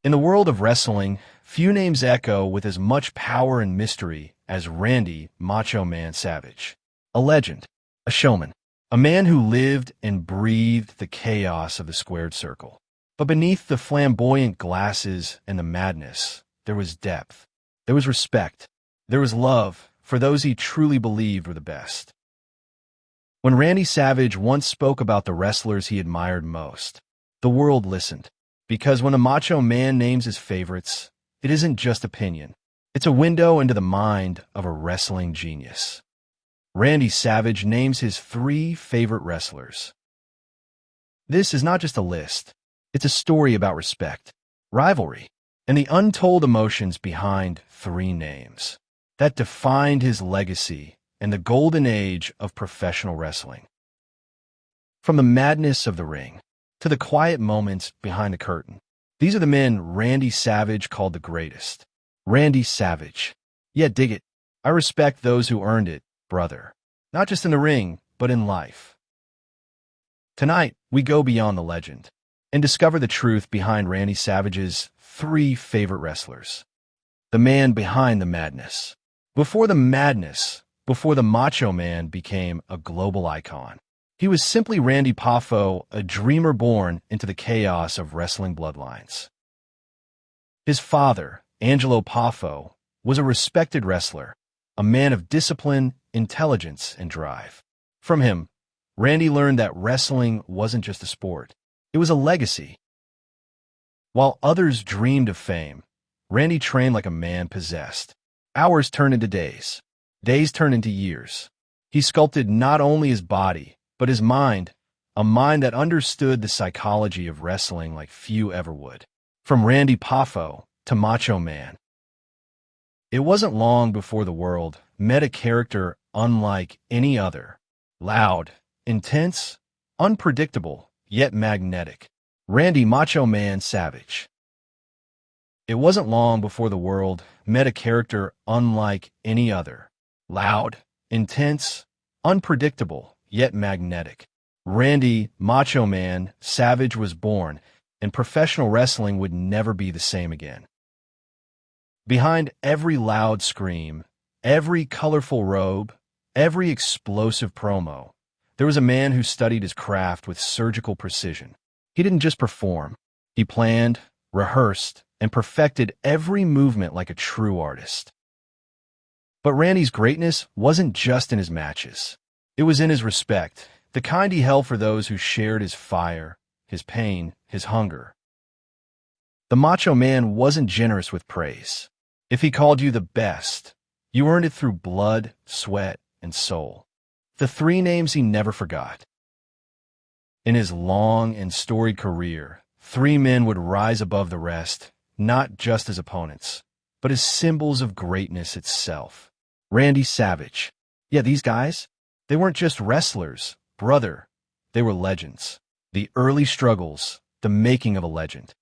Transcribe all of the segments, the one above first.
In the world of wrestling, few names echo with as much power and mystery as Randy Macho Man Savage. A legend, a showman, a man who lived and breathed the chaos of the squared circle. But beneath the flamboyant glasses and the madness, there was depth, there was respect, there was love for those he truly believed were the best. When Randy Savage once spoke about the wrestlers he admired most, the world listened. Because when a Macho Man names his favorites, it isn't just opinion. It's a window into the mind of a wrestling genius. Randy Savage names his 3 favorite wrestlers. This is not just a list. It's a story about respect, rivalry, and the untold emotions behind 3 names that defined his legacy and the golden age of professional wrestling. From the madness of the ring to the quiet moments behind the curtain, these are the men Randy Savage called the greatest. Randy Savage. Yeah, dig it. I respect those who earned it, brother. Not just in the ring, but in life. Tonight, we go beyond the legend and discover the truth behind Randy Savage's 3 favorite wrestlers. The man behind the madness. Before the madness, before the Macho Man became a global icon, he was simply Randy Poffo, a dreamer born into the chaos of wrestling bloodlines. His father, Angelo Poffo, was a respected wrestler, a man of discipline, intelligence, and drive. From him, Randy learned that wrestling wasn't just a sport, it was a legacy. While others dreamed of fame, Randy trained like a man possessed. Hours turned into days. Days turned into years. He sculpted not only his body, but his mind, a mind that understood the psychology of wrestling like few ever would. From Randy Poffo to Macho Man. It wasn't long before the world met a character unlike any other. Loud, intense, unpredictable, yet magnetic. Randy Macho Man Savage. It wasn't long before the world met a character unlike any other. Loud, intense, unpredictable, yet magnetic. Randy Macho Man Savage was born, and professional wrestling would never be the same again. Behind every loud scream, every colorful robe, every explosive promo, there was a man who studied his craft with surgical precision. He didn't just perform. He planned, rehearsed, and perfected every movement like a true artist. But Randy's greatness wasn't just in his matches. It was in his respect, the kind he held for those who shared his fire, his pain, his hunger. The Macho Man wasn't generous with praise. If he called you the best, you earned it through blood, sweat, and soul. The 3 names he never forgot. In his long and storied career, 3 men would rise above the rest, not just as opponents, but as symbols of greatness itself. Randy Savage. Yeah, these guys, they weren't just wrestlers, brother. They were legends. The early struggles, the making of a legend.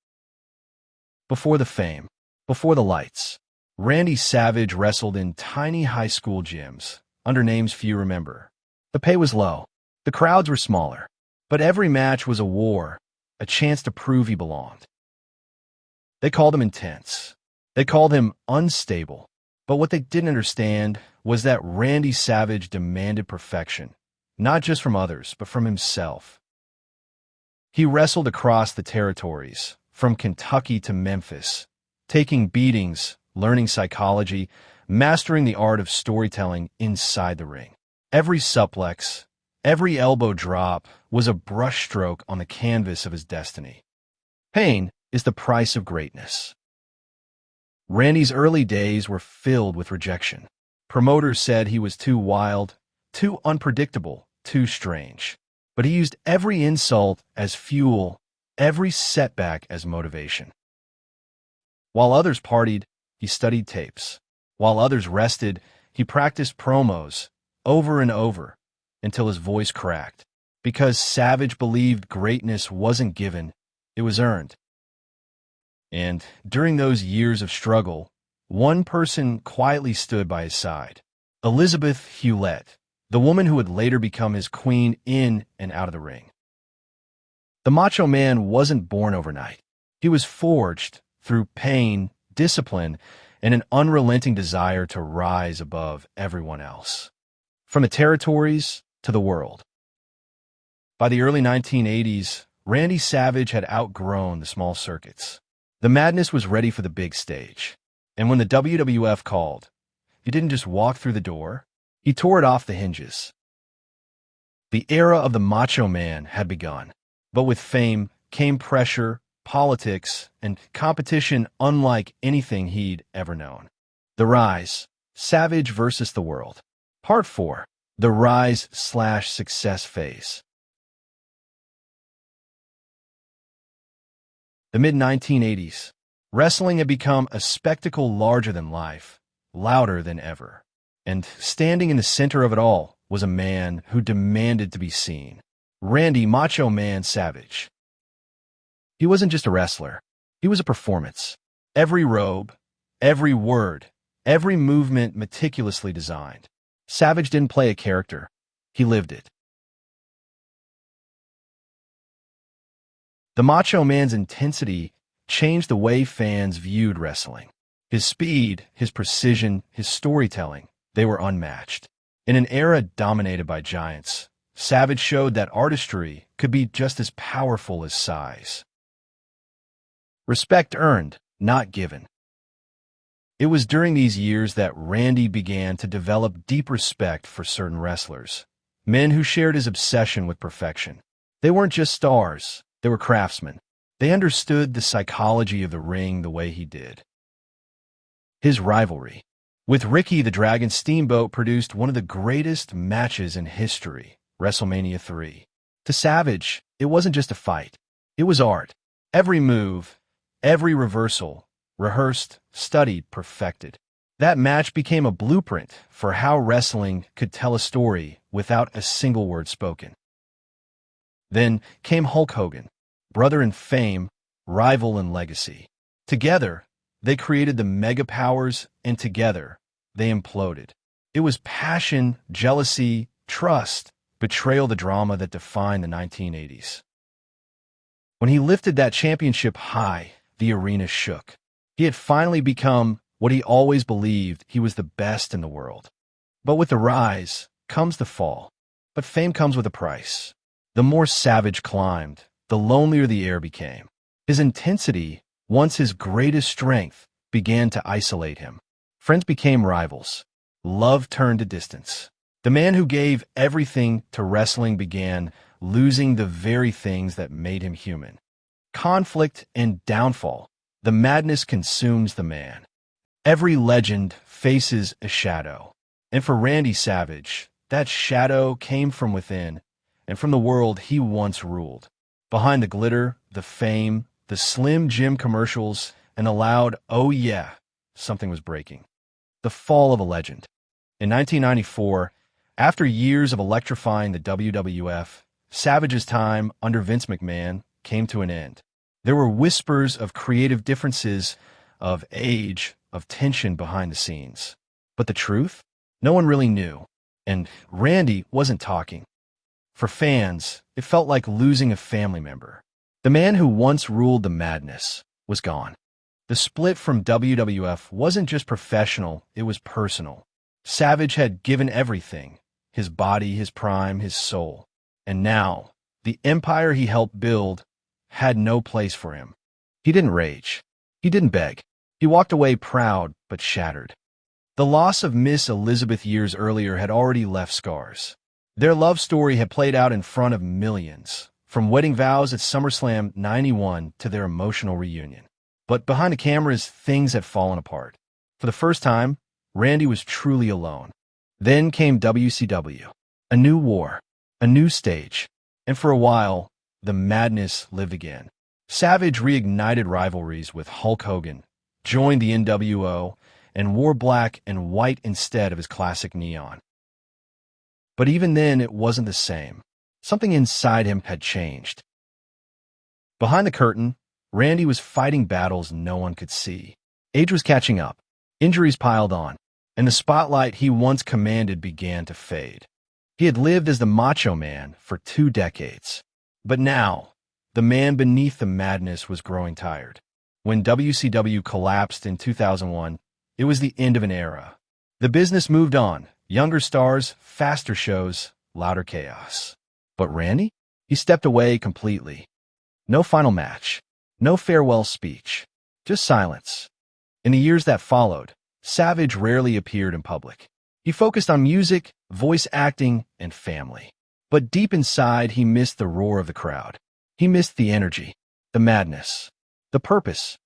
Before the fame, before the lights, Randy Savage wrestled in tiny high school gyms, under names few remember. The pay was low, the crowds were smaller, but every match was a war, a chance to prove he belonged. They called him intense. They called him unstable. But what they didn't understand was that Randy Savage demanded perfection, not just from others, but from himself. He wrestled across the territories, from Kentucky to Memphis, taking beatings, learning psychology, mastering the art of storytelling inside the ring. Every suplex, every elbow drop was a brushstroke on the canvas of his destiny. Pain is the price of greatness. Randy's early days were filled with rejection. Promoters said he was too wild, too unpredictable, too strange. But he used every insult as fuel, every setback as motivation. While others partied, he studied tapes. While others rested, he practiced promos over and over until his voice cracked. Because Savage believed greatness wasn't given, it was earned. And during those years of struggle, one person quietly stood by his side. Elizabeth Hewlett, the woman who would later become his queen in and out of the ring. The Macho Man wasn't born overnight. He was forged through pain, discipline, and an unrelenting desire to rise above everyone else. From the territories to the world. By the early 1980s, Randy Savage had outgrown the small circuits. The madness was ready for the big stage. And when the WWF called, he didn't just walk through the door, he tore it off the hinges. The era of the Macho Man had begun, but with fame came pressure, politics, and competition unlike anything he'd ever known. The Rise, Savage versus the World. Part 4, The Rise/Success Phase. The mid-1980s. Wrestling had become a spectacle larger than life, louder than ever. And standing in the center of it all was a man who demanded to be seen. Randy Macho Man Savage. He wasn't just a wrestler. He was a performance. Every robe, every word, every movement meticulously designed. Savage didn't play a character. He lived it. The Macho Man's intensity changed the way fans viewed wrestling. His speed, his precision, his storytelling, they were unmatched. In an era dominated by giants, Savage showed that artistry could be just as powerful as size. Respect earned, not given. It was during these years that Randy began to develop deep respect for certain wrestlers, men who shared his obsession with perfection. They weren't just stars, they were craftsmen. They understood the psychology of the ring the way he did. His rivalry with Ricky the Dragon Steamboat produced one of the greatest matches in history, WrestleMania 3. To Savage, it wasn't just a fight. It was art. Every move, every reversal, rehearsed, studied, perfected. That match became a blueprint for how wrestling could tell a story without a single word spoken. Then came Hulk Hogan, brother in fame, rival in legacy. Together, they created the mega powers, and together, they imploded. It was passion, jealousy, trust, betrayal, the drama that defined the 1980s. When he lifted that championship high, the arena shook. He had finally become what he always believed: he was the best in the world. But with the rise comes the fall. But fame comes with a price. The more Savage climbed, the lonelier the air became. His intensity, once his greatest strength, began to isolate him. Friends became rivals. Love turned to distance. The man who gave everything to wrestling began losing the very things that made him human. Conflict and downfall. The madness consumes the man. Every legend faces a shadow. And for Randy Savage, that shadow came from within and from the world he once ruled. Behind the glitter, the fame, the Slim Jim commercials, and the loud "oh yeah," something was breaking. The fall of a legend. In 1994, after years of electrifying the WWF, Savage's time under Vince McMahon came to an end. There were whispers of creative differences, of age, of tension behind the scenes. But the truth? No one really knew. And Randy wasn't talking. For fans, it felt like losing a family member. The man who once ruled the madness was gone. The split from WWF wasn't just professional, it was personal. Savage had given everything: his body, his prime, his soul. And now, the empire he helped build had no place for him. He didn't rage. He didn't beg. He walked away proud but shattered. The loss of Miss Elizabeth years earlier had already left scars. Their love story had played out in front of millions, from wedding vows at SummerSlam '91 to their emotional reunion. But behind the cameras, things had fallen apart. For the first time, Randy was truly alone. Then came WCW, a new war, a new stage, and for a while, the madness lived again. Savage reignited rivalries with Hulk Hogan, joined the NWO, and wore black and white instead of his classic neon. But even then, it wasn't the same. Something inside him had changed. Behind the curtain, Randy was fighting battles no one could see. Age was catching up, injuries piled on, and the spotlight he once commanded began to fade. He had lived as the Macho Man for 2 decades. But now, the man beneath the madness was growing tired. When WCW collapsed in 2001, it was the end of an era. The business moved on. Younger stars, faster shows, louder chaos. But Randy? He stepped away completely. No final match. No farewell speech. Just silence. In the years that followed, Savage rarely appeared in public. He focused on music, voice acting, and family. But deep inside, he missed the roar of the crowd. He missed the energy, the madness, the purpose.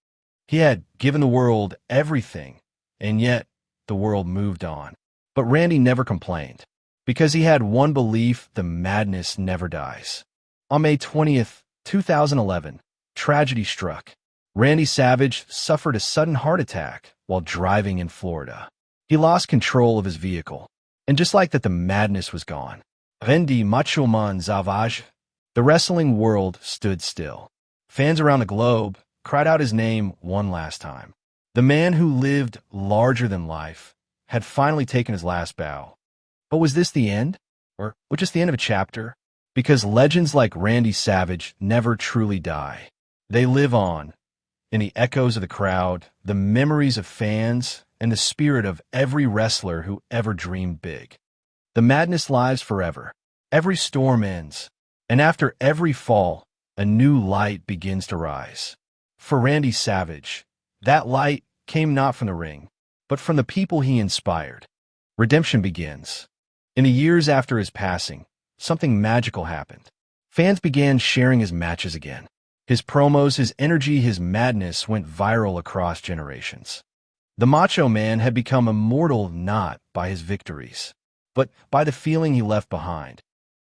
He had given the world everything, and yet the world moved on. But Randy never complained, because he had one belief: the madness never dies. On May 20th, 2011, tragedy struck. Randy Savage suffered a sudden heart attack while driving in Florida. He lost control of his vehicle, and just like that, the madness was gone. Randy Macho Man Savage, the wrestling world stood still. Fans around the globe cried out his name one last time. The man who lived larger than life had finally taken his last bow. But was this the end? Or just the end of a chapter? Because legends like Randy Savage never truly die. They live on, in the echoes of the crowd, the memories of fans, and the spirit of every wrestler who ever dreamed big. The madness lives forever. Every storm ends, and after every fall, a new light begins to rise. For Randy Savage, that light came not from the ring, but from the people he inspired. Redemption begins. In the years after his passing, something magical happened. Fans began sharing his matches again. His promos, his energy, his madness went viral across generations. The Macho Man had become immortal not by his victories, but by the feeling he left behind.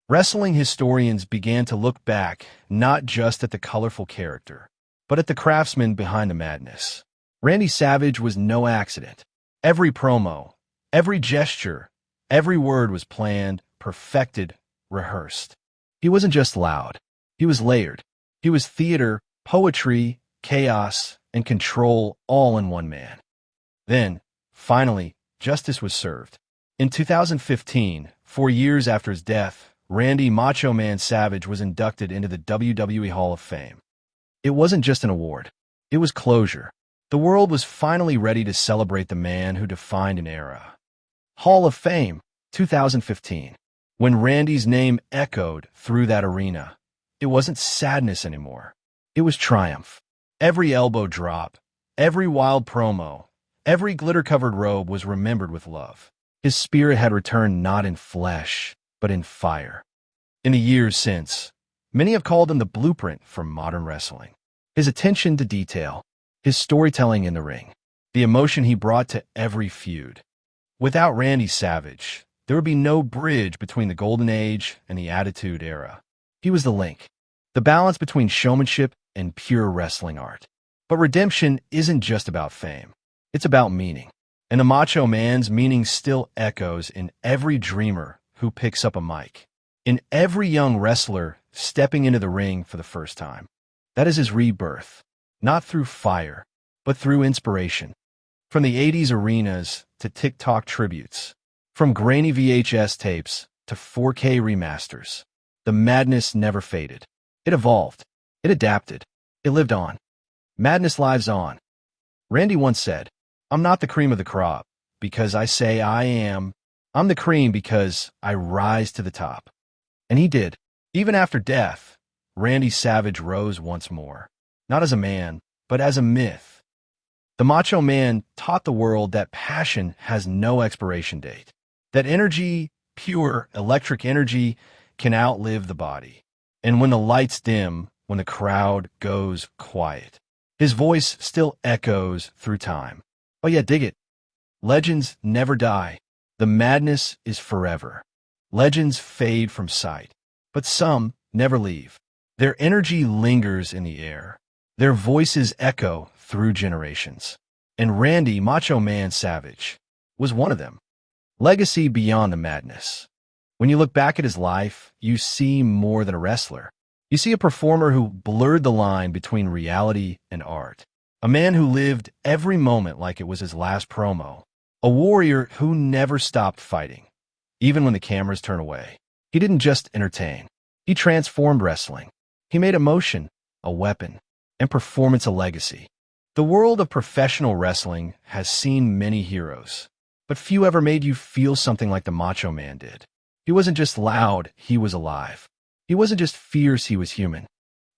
Wrestling historians began to look back not just at the colorful character, but at the craftsman behind the madness. Randy Savage was no accident. Every promo, every gesture, every word was planned, perfected, rehearsed. He wasn't just loud. He was layered. He was theater, poetry, chaos, and control all in one man. Then, finally, justice was served. In 2015, 4 years after his death, Randy Macho Man Savage was inducted into the WWE Hall of Fame. It wasn't just an award. It was closure. The world was finally ready to celebrate the man who defined an era. Hall of Fame, 2015. When Randy's name echoed through that arena, it wasn't sadness anymore. It was triumph. Every elbow drop, every wild promo, every glitter-covered robe was remembered with love. His spirit had returned not in flesh, but in fire. In the years since, many have called him the blueprint for modern wrestling. His attention to detail, his storytelling in the ring, the emotion he brought to every feud. Without Randy Savage, there would be no bridge between the Golden Age and the Attitude Era. He was the link, the balance between showmanship and pure wrestling art. But redemption isn't just about fame. It's about meaning. And the Macho Man's meaning still echoes in every dreamer who picks up a mic, in every young wrestler stepping into the ring for the first time. That is his rebirth, not through fire, but through inspiration. From the 80s arenas to TikTok tributes, from grainy VHS tapes to 4K remasters, the madness never faded. It evolved. It adapted. It lived on. Madness lives on. Randy once said, "I'm not the cream of the crop because I say I am. I'm the cream because I rise to the top." And he did. Even after death, Randy Savage rose once more, not as a man, but as a myth. The Macho Man taught the world that passion has no expiration date, that energy, pure electric energy, can outlive the body. And when the lights dim, when the crowd goes quiet, his voice still echoes through time. Oh yeah, dig it. Legends never die. The madness is forever. Legends fade from sight, but some never leave. Their energy lingers in the air. Their voices echo through generations. And Randy Macho Man Savage was one of them. Legacy beyond the madness. When you look back at his life, you see more than a wrestler. You see a performer who blurred the line between reality and art. A man who lived every moment like it was his last promo. A warrior who never stopped fighting, even when the cameras turned away. He didn't just entertain. He transformed wrestling. He made emotion a weapon and performance a legacy. The world of professional wrestling has seen many heroes, but few ever made you feel something like the Macho Man did. He wasn't just loud, he was alive. He wasn't just fierce, he was human.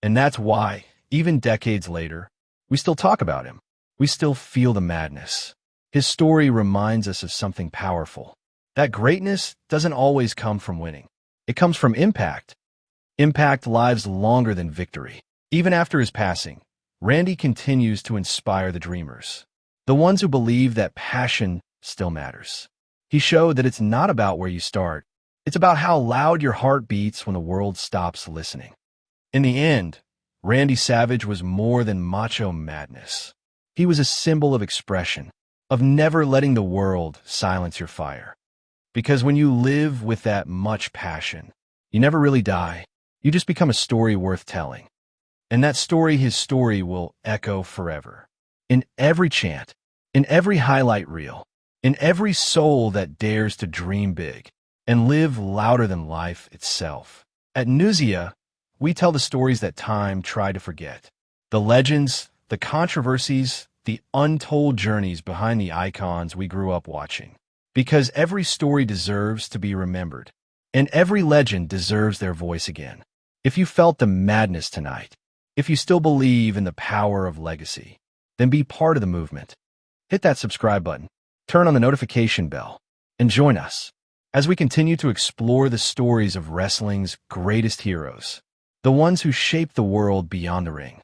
And that's why, even decades later, we still talk about him. We still feel the madness. His story reminds us of something powerful. That greatness doesn't always come from winning. It comes from impact. Impact lives longer than victory. Even after his passing, Randy continues to inspire the dreamers, the ones who believe that passion still matters. He showed that it's not about where you start. It's about how loud your heart beats when the world stops listening. In the end, Randy Savage was more than macho madness. He was a symbol of expression, of never letting the world silence your fire. Because when you live with that much passion, you never really die. You just become a story worth telling. And that story, his story, will echo forever. In every chant, in every highlight reel, in every soul that dares to dream big and live louder than life itself. At NewsYa, we tell the stories that time tried to forget. The legends, the controversies, the untold journeys behind the icons we grew up watching. Because every story deserves to be remembered, and every legend deserves their voice again. If you felt the madness tonight, if you still believe in the power of legacy, then be part of the movement. Hit that subscribe button, turn on the notification bell, and join us as we continue to explore the stories of wrestling's greatest heroes, the ones who shaped the world beyond the ring.